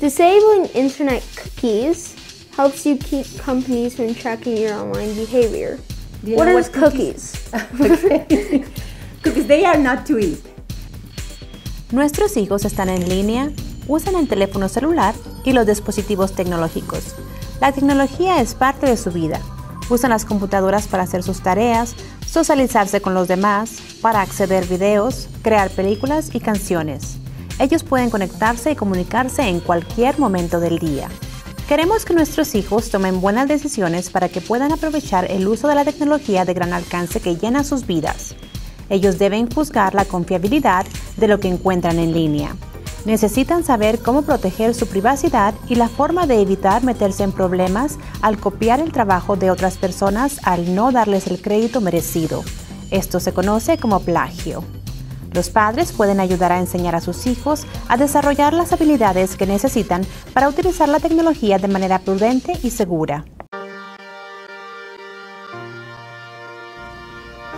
Disabling internet cookies helps you keep companies from tracking your online behavior. What are cookies? Okay. Cookies, they are not to eat. Nuestros hijos están en línea, usan el teléfono celular y los dispositivos tecnológicos. La tecnología es parte de su vida. Usan las computadoras para hacer sus tareas, socializarse con los demás, para acceder a videos, crear películas y canciones. Ellos pueden conectarse y comunicarse en cualquier momento del día. Queremos que nuestros hijos tomen buenas decisiones para que puedan aprovechar el uso de la tecnología de gran alcance que llena sus vidas. Ellos deben juzgar la confiabilidad de lo que encuentran en línea. Necesitan saber cómo proteger su privacidad y la forma de evitar meterse en problemas al copiar el trabajo de otras personas al no darles el crédito merecido. Esto se conoce como plagio. Los padres pueden ayudar a enseñar a sus hijos a desarrollar las habilidades que necesitan para utilizar la tecnología de manera prudente y segura.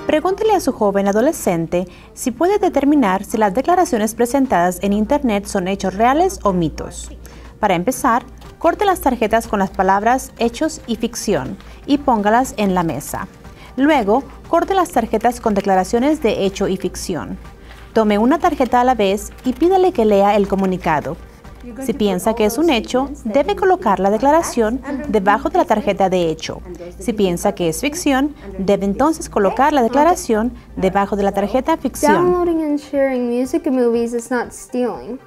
Pregúntele a su joven adolescente si puede determinar si las declaraciones presentadas en Internet son hechos reales o mitos. Para empezar, corte las tarjetas con las palabras hechos y ficción y póngalas en la mesa. Luego, corte las tarjetas con declaraciones de hecho y ficción. Tome una tarjeta a la vez y pídale que lea el comunicado. Si piensa que es un hecho, debe colocar la declaración debajo de la tarjeta de hecho. Si piensa que es ficción, debe entonces colocar la declaración debajo de la tarjeta ficción. Downloading and sharing music and movies is not stealing.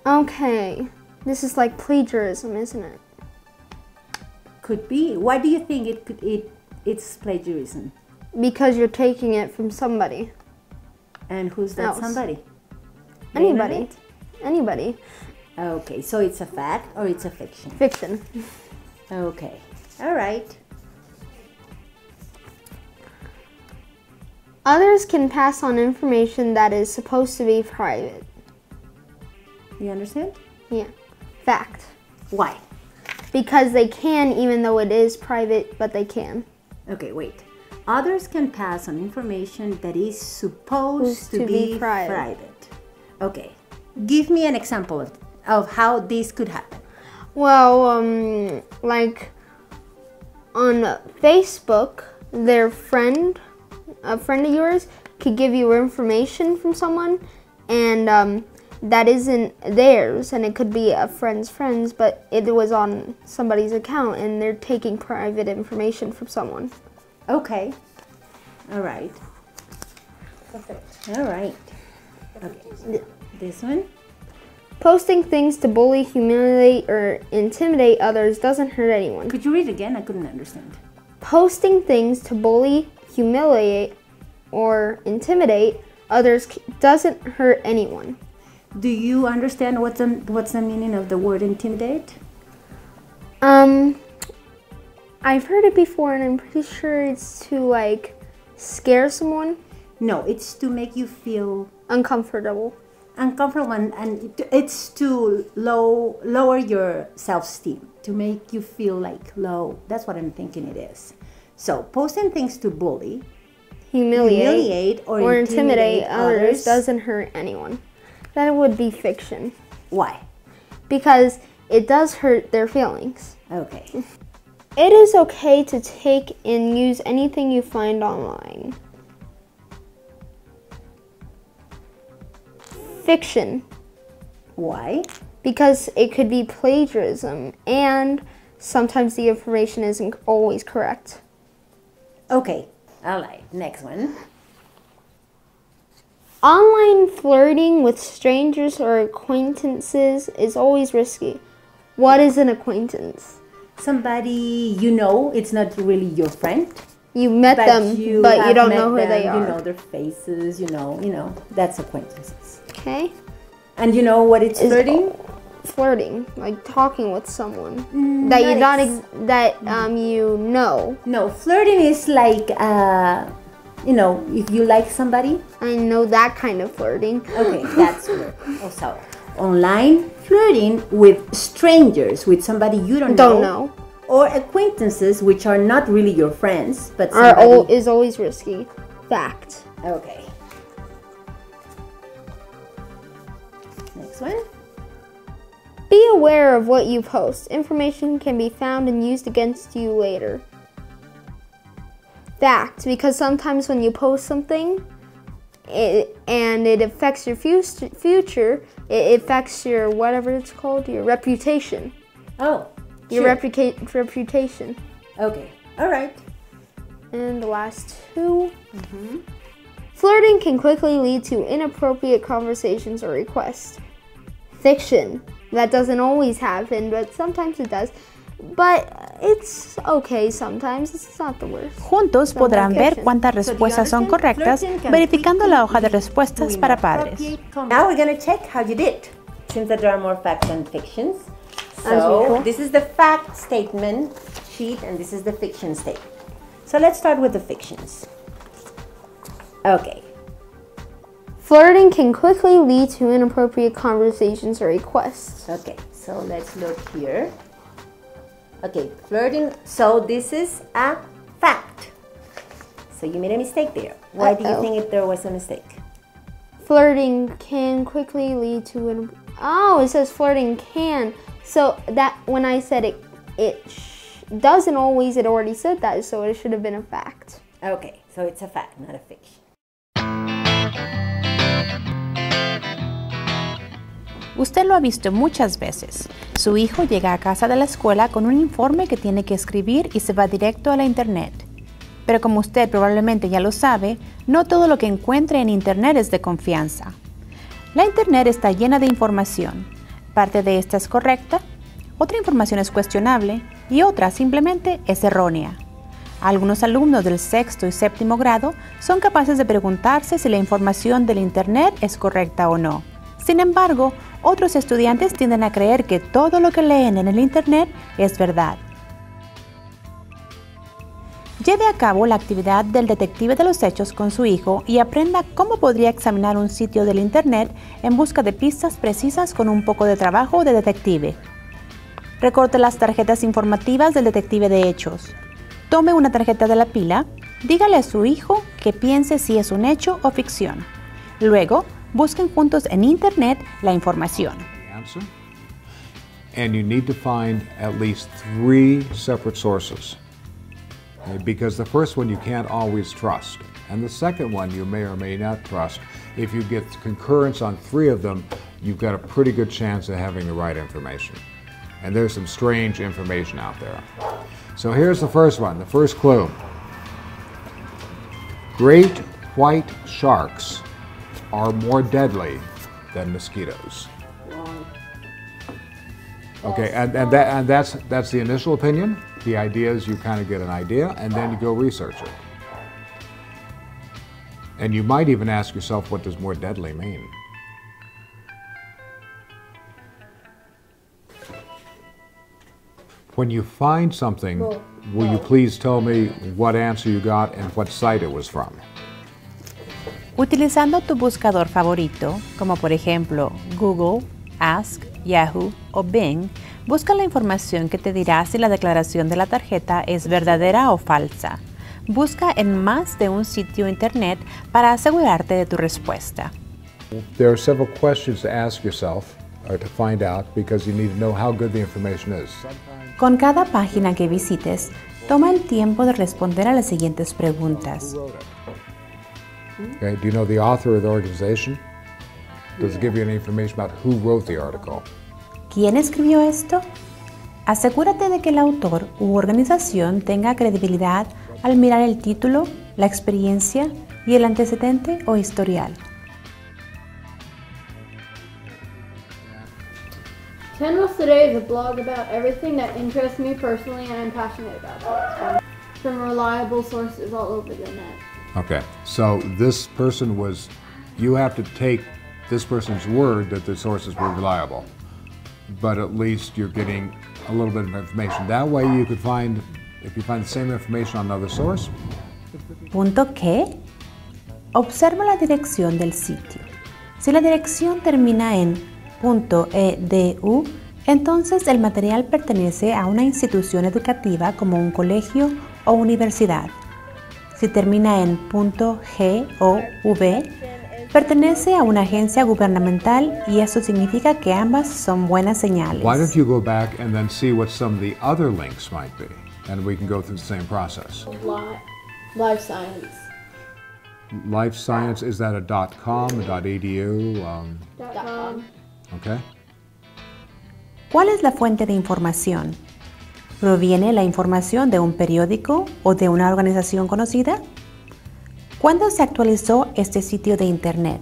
Okay, this is like plagiarism, isn't it? Could be. Why do you think it's plagiarism? Because you're taking it from somebody. And who's that else. somebody? Anybody. Anybody. Okay, so it's a fact or it's a fiction? Fiction. Okay, all right. Others can pass on information that is supposed to be private. You understand? Yeah. Fact. Why? Because they can, even though it is private, but they can. Okay, wait. Others can pass on information that is supposed to be private. Okay, give me an example of how this could happen. Well, like on Facebook, a friend of yours could give you information from someone, and that isn't theirs, and it could be a friend's friends, but it was on somebody's account, and they're taking private information from someone. Okay. All right. Perfect. All right. Okay. This one? Posting things to bully, humiliate, or intimidate others doesn't hurt anyone. Could you read again? I couldn't understand. Posting things to bully, humiliate, or intimidate others doesn't hurt anyone. Do you understand what's the meaning of the word intimidate? I've heard it before, and I'm pretty sure it's to like scare someone. No, it's to make you feel uncomfortable, and it's to lower your self-esteem, to make you feel like low. That's what I'm thinking it is. So posting things to bully, humiliate or intimidate others doesn't hurt anyone. That would be fiction. Why? Because it does hurt their feelings. Okay. It is okay to take and use anything you find online. Fiction. Why? Because it could be plagiarism, and sometimes the information isn't always correct. Okay, all right, next one. Online flirting with strangers or acquaintances is always risky. What is an acquaintance? Somebody you know, it's not really your friend. You met them, but you don't know who they are. You know their faces, you know, that's acquaintances. Okay. And you know what it's flirting? Flirting, like talking with someone that you you know. No, flirting is like if you like somebody. I know that kind of flirting. Okay, that's flirting. Also, online flirting with strangers, with somebody you don't know, or acquaintances which are not really your friends, but is always risky. Fact. Okay. Next one. Be aware of what you post. Information can be found and used against you later. Fact, because sometimes when you post something and it affects your future, it affects your whatever it's called, your reputation. Oh, Your sure. reputation. Okay, all right. And the last two. Flirting can quickly lead to inappropriate conversations or requests. Fiction. That doesn't always happen, but sometimes it does. But it's okay sometimes. It's not the worst. Juntos podrán ver cuántas respuestas son correctas verificando la hoja de respuestas para padres. Now we're going to check how you did. Seems that there are more facts than fictions. As usual. So this is the fact statement sheet and this is the fiction statement. So let's start with the fictions. Okay. Flirting can quickly lead to inappropriate conversations or requests. Okay, so let's look here. Okay, flirting. So this is a fact. So you made a mistake there. Why do you think there was a mistake? Flirting can quickly lead to it says flirting can. So that when I said it doesn't always, it already said that, so it should have been a fact. Okay, so it's a fact, not a fiction. Usted lo ha visto muchas veces. Su hijo llega a casa de la escuela con un informe que tiene que escribir y se va directo a la internet. Pero como usted probablemente ya lo sabe, no todo lo que encuentre en internet es de confianza. La internet está llena de información. Parte de esta es correcta, otra información es cuestionable y otra simplemente es errónea. Algunos alumnos del sexto y séptimo grado son capaces de preguntarse si la información del internet es correcta o no. Sin embargo, otros estudiantes tienden a creer que todo lo que leen en el internet es verdad. Lleve a cabo la actividad del detective de los hechos con su hijo y aprenda cómo podría examinar un sitio del internet en busca de pistas precisas con un poco de trabajo de detective. Recorte las tarjetas informativas del detective de hechos. Tome una tarjeta de la pila, dígale a su hijo que piense si es un hecho o ficción. Luego, busquen juntos en internet la información. And you need to find at least 3 separate sources. Because the first one you can't always trust, and the second one you may or may not trust. If you get concurrence on 3 of them, you've got a pretty good chance of having the right information. And there's some strange information out there. So here's the first one, the first clue. Great white sharks are more deadly than mosquitoes. Okay, and that's the initial opinion. The idea is you kind of get an idea and then you go research it. And you might even ask yourself, what does more deadly mean? When you find something, will you please tell me what answer you got and what site it was from? Utilizando tu buscador favorito, como por ejemplo Google, Ask, Yahoo o Bing, busca la información que te dirá si la declaración de la tarjeta es verdadera o falsa. Busca en más de un sitio internet para asegurarte de tu respuesta. There are several questions to ask yourself or to find out because you need to know how good the information is. Con cada página que visites, toma el tiempo de responder a las siguientes preguntas. Okay, do you know the author of the organization? Does it give you any information about who wrote the article? ¿Quién escribió esto? Asegúrate de que el autor u organización tenga credibilidad al mirar el título, la experiencia y el antecedente o historial. Tenros Today is a blog about everything that interests me personally and I'm passionate about. From reliable sources all over the net. Okay, so this person was, you have to take this person's word that the sources were reliable, but at least you're getting a little bit of information. That way you could find, if you find the same information on another source. Punto ¿qué? Observa la dirección del sitio. Si la dirección termina en .edu, entonces el material pertenece a una institución educativa como un colegio o universidad. Si si termina en .gov, pertenece a una agencia gubernamental y eso significa que ambas son buenas señales. Why don't you go back and then see what some of the other links might be, and we can go through the same process. Life science. Life science, is that a .com, a .edu? .com. Okay. ¿Cuál es la fuente de información? ¿Proviene la información de un periódico o de una organización conocida? ¿Cuándo se actualizó este sitio de Internet?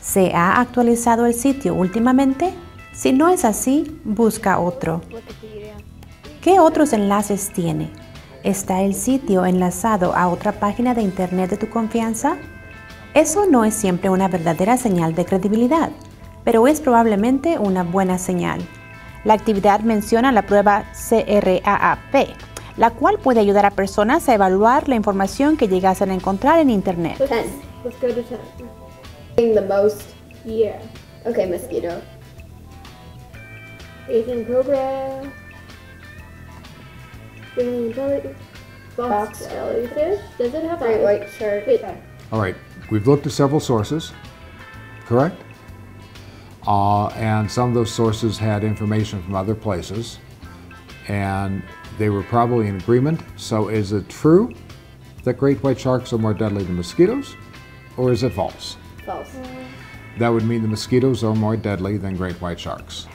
¿Se ha actualizado el sitio últimamente? Si no es así, busca otro. ¿Qué otros enlaces tiene? ¿Está el sitio enlazado a otra página de Internet de tu confianza? Eso no es siempre una verdadera señal de credibilidad, pero es probablemente una buena señal. La actividad menciona la prueba CRAAP, la cual puede ayudar a personas a evaluar la información que llegasen a encontrar en Internet. 10. Let's go to 10. The most. Yeah. Okay, mosquito. Asian cobra. Box jellyfish. Does it have Great eyes? white shark. Wait. All right, we've looked at several sources, correct? And some of those sources had information from other places, and they were probably in agreement. So is it true that great white sharks are more deadly than mosquitoes, or is it false? False. That would mean the mosquitoes are more deadly than great white sharks.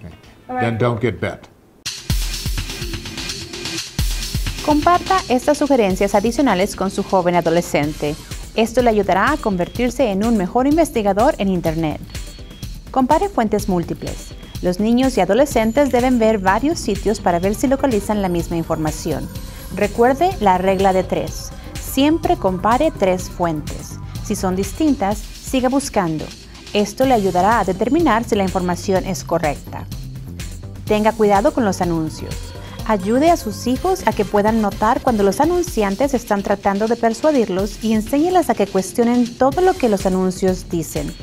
Okay. Then don't get bit. Comparta estas sugerencias adicionales con su joven adolescente. Esto le ayudará a convertirse en un mejor investigador en Internet. Compare fuentes múltiples. Los niños y adolescentes deben ver varios sitios para ver si localizan la misma información. Recuerde la regla de 3. Siempre compare 3 fuentes. Si son distintas, siga buscando. Esto le ayudará a determinar si la información es correcta. Tenga cuidado con los anuncios. Ayude a sus hijos a que puedan notar cuando los anunciantes están tratando de persuadirlos y enséñeles a que cuestionen todo lo que los anuncios dicen.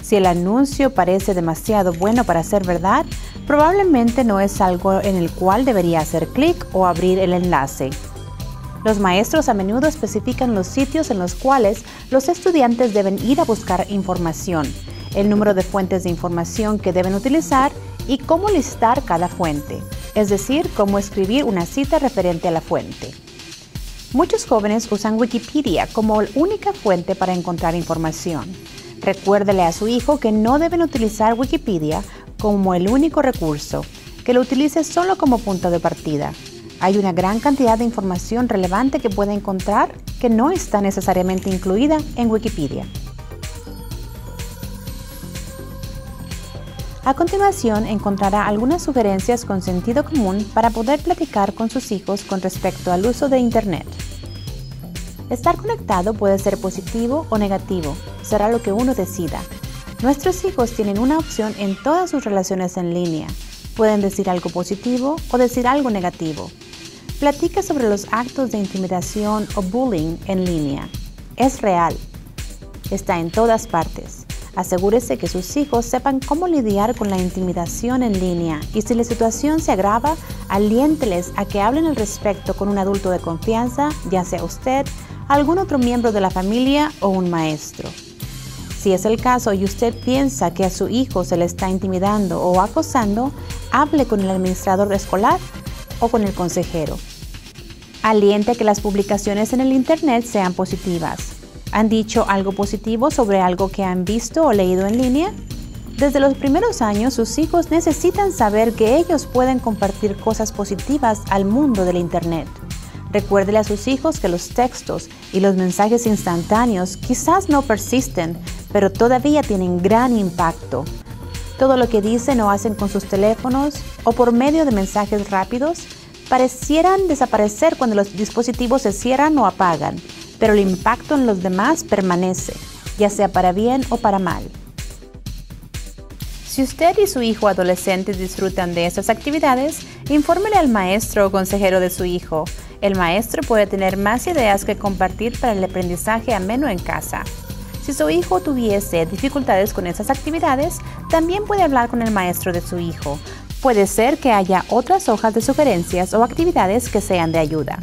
Si el anuncio parece demasiado bueno para ser verdad, probablemente no es algo en el cual debería hacer clic o abrir el enlace. Los maestros a menudo especifican los sitios en los cuales los estudiantes deben ir a buscar información, el número de fuentes de información que deben utilizar y cómo listar cada fuente, es decir, cómo escribir una cita referente a la fuente. Muchos jóvenes usan Wikipedia como única fuente para encontrar información. Recuérdele a su hijo que no deben utilizar Wikipedia como el único recurso, que lo utilice solo como punto de partida. Hay una gran cantidad de información relevante que puede encontrar que no está necesariamente incluida en Wikipedia. A continuación, encontrará algunas sugerencias con sentido común para poder platicar con sus hijos con respecto al uso de Internet. Estar conectado puede ser positivo o negativo, será lo que uno decida. Nuestros hijos tienen una opción en todas sus relaciones en línea. Pueden decir algo positivo o decir algo negativo. Platique sobre los actos de intimidación o bullying en línea. Es real. Está en todas partes. Asegúrese que sus hijos sepan cómo lidiar con la intimidación en línea y si la situación se agrava, aliénteles a que hablen al respecto con un adulto de confianza, ya sea usted, algún otro miembro de la familia o un maestro. Si es el caso y usted piensa que a su hijo se le está intimidando o acosando, hable con el administrador escolar o con el consejero. Aliente a que las publicaciones en el Internet sean positivas. ¿Han dicho algo positivo sobre algo que han visto o leído en línea? Desde los primeros años, sus hijos necesitan saber que ellos pueden compartir cosas positivas al mundo del Internet. Recuérdele a sus hijos que los textos y los mensajes instantáneos quizás no persisten, pero todavía tienen gran impacto. Todo lo que dicen o hacen con sus teléfonos o por medio de mensajes rápidos parecieran desaparecer cuando los dispositivos se cierran o apagan, pero el impacto en los demás permanece, ya sea para bien o para mal. Si usted y su hijo adolescente disfrutan de estas actividades, infórmele al maestro o consejero de su hijo. El maestro puede tener más ideas que compartir para el aprendizaje ameno en casa. Si su hijo tuviese dificultades con esas actividades, también puede hablar con el maestro de su hijo. Puede ser que haya otras hojas de sugerencias o actividades que sean de ayuda.